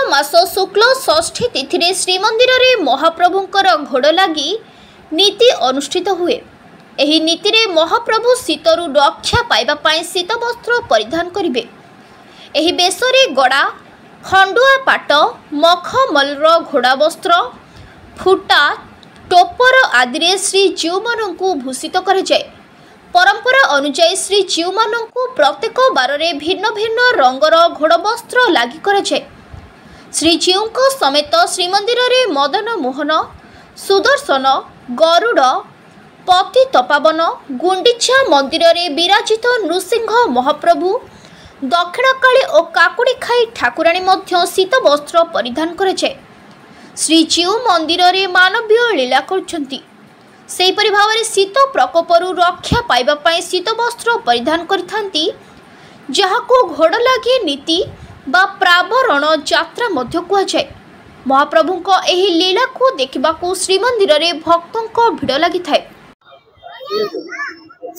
मास शुक्ल षष्ठी तिथि श्रीमंदिर में महाप्रभुंकर घोड़ लगी नीति अनुष्ठित हुए। एही नीति रे महाप्रभु शीतरु रक्षा पाइबापी शीत वस्त्र परिधान करेंगे। एही बेशरे गड़ा खंडुआ पाट मखमलर घोड़ा वस्त्र फुटा टोपर आदि श्रीजीव मानू भूषित कराए। परंपरा अनुसार श्रीजीव मानू प्रत्येक बार में भिन्न भिन्न रंगर घोड़ वस्त्र लगी कराए। श्रीजीव समेत श्रीमंदिर में मदन मोहन सुदर्शन गरुड़ पतितपावन गुंडीचा मंदिर में विराजित नृसिंह महाप्रभु दक्षिणकाली और काकुड़ी खाई ठाकुराणी मध्य शीत वस्त्र परिधान कराए। श्रीजीव मंदिर में मानवीय लीला करछंती। सेहीपरि भाव में शीत प्रकोपरु रक्षा पाइबापी शीत वस्त्र परिधान करिथांती, जहाको घोड़ लगी नीति बा प्रावरण यात्रा मध्य कहुए। महाप्रभुंको एही लीला को देखिबाकू श्रीमंदिर में भक्तों भिड़ लगी थाए।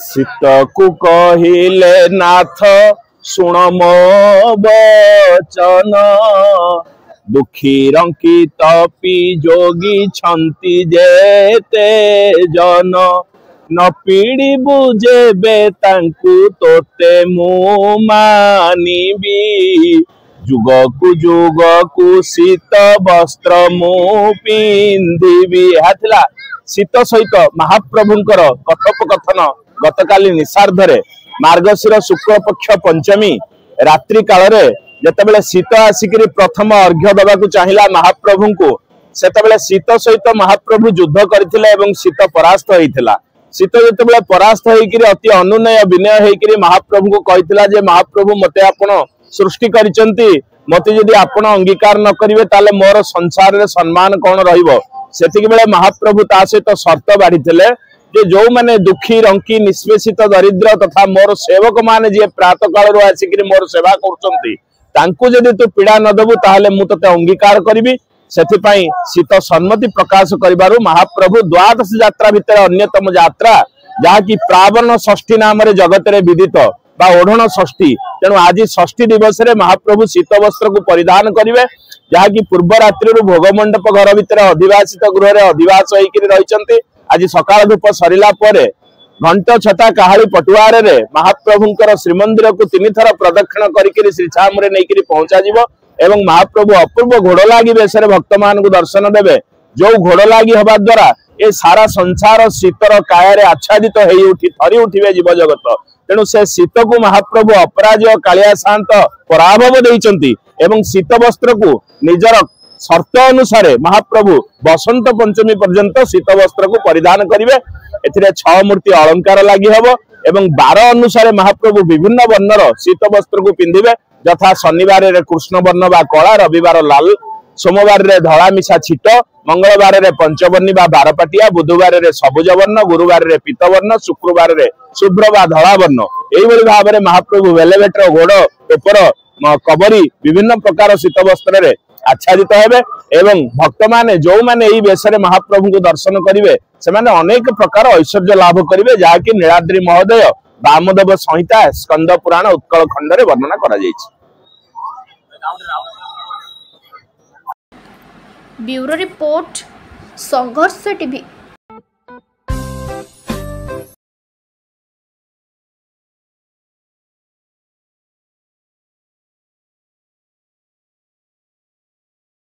शीत को कहिले नाथ सुण मो वचन, दुखी रंकित पी जोगी छंती जेते जन, न पीड़ी बुझेबे तांकु तोते मु मानिबी, जुग को शीत वस्त्र मु पिंधिबी। हाथिला शीत सहित महाप्रभुंकर कथोपकथन गतकाली निशार्धरे मार्गशीर शुक्ल पक्ष पंचमी रात्रि काल रे जेतेबेले शीत आसिकरी प्रथम अर्घ्य दबाकू चाहिला महाप्रभु को, सेतेबेले शीत सहित महाप्रभु युद्ध करथिले एवं शीत परास्त होइथिला। शीत जेतेबेले परास्त होइकरी अति अनुनय विनय होइकरी महाप्रभु को कहिथिला जे महाप्रभु मते आपण सृष्टि करिसंती, मते जदि आपण अंगीकार न करिवे ताले मोर संसार रे सम्मान कोन रहिबो। सेतिक बेले महाप्रभु ता सहित शर्त बाढ़ीथिले जे जो माने दुखी रंकी निष्पेषित दरिद्र तथा मोर सेवक माने जे प्रात काल रो आसिकरी मोर सेवा करछंती, तांकु जदि तू पीड़ा न देबु ताहले मु तते अंगीकार करिवि। सेथिपई शीत सम्मति प्रकाश करिबारु महाप्रभु द्वादश यात्रा भितर अन्यतम यात्रा जहाँकि प्रावरण षष्ठी नाम रे जगत रे विदित बा ओढ़ण षष्ठी। तेणु आज षष्ठी दिवस रे महाप्रभु शीत वस्त्र को परिधान करिवे, जहाँकि पूर्व रात्रि भोगमंडप घर भितर अधिवासित गृह रे अधिवास होइकरी रहिचंती। आज सकाळ धूप सरिला परे घंट छटा काहाली पटुआरे रे महाप्रभुंकर श्रीमंदिर को 3 थर प्रदक्षिण करिकरी श्रीछाम रे नेइकरी पहुंचा जिवो एवं महाप्रभु अपूर्व घोड़ लागी बेसरे भक्त मान को दर्शन देवे। जो घोड़ लागी हवा द्वारा ए सारा संसार शीतर काया आच्छादित हो उठी थरी उठिबे जीव जगत। तेणु से शीत को महाप्रभु अपराजय कालिया शांत पराभव देइचंती एवं शीत वस्त्र को निजर शर्त अनुसार महाप्रभु बसंत पंचमी पर्यंत शीत वस्त्र को परिधान करिवे। एथिरे 6 मूर्ति अलंकार लागि हबो एवं 12 अनुसार महाप्रभु विभिन्न वर्णर शीत वस्त्र को पिंधिबे, यथा शनिवार रे कृष्ण वर्ण बा कला, रविवार लाल, सोमवार रे धला मिशा छिट, मंगलवार रे पंचवर्णी बा 12 पाटिया, बुधवार रे सबुज वर्ण, गुरुवार रे पीत वर्ण, शुक्रवार रे शुभ्र बा धला वर्ण। एई भली भाव रे महाप्रभु वेलेवेटर घोड़ ऊपर कबरी विभिन्न प्रकार शीत वस्त्र रे आच्छादित हेबे एवं भक्त माने जो माने एई बेसरे महाप्रभु को दर्शन करिवे से माने अनेक प्रकार ऐश्वर्य लाभ करिवे, जहाँकि नीलाद्रि महोदय वामदेव संहिता स्कंद पुराण उत्कल खंड रे वर्णना करा जायछि। ब्यूरो रिपोर्ट संघर्ष टीवी।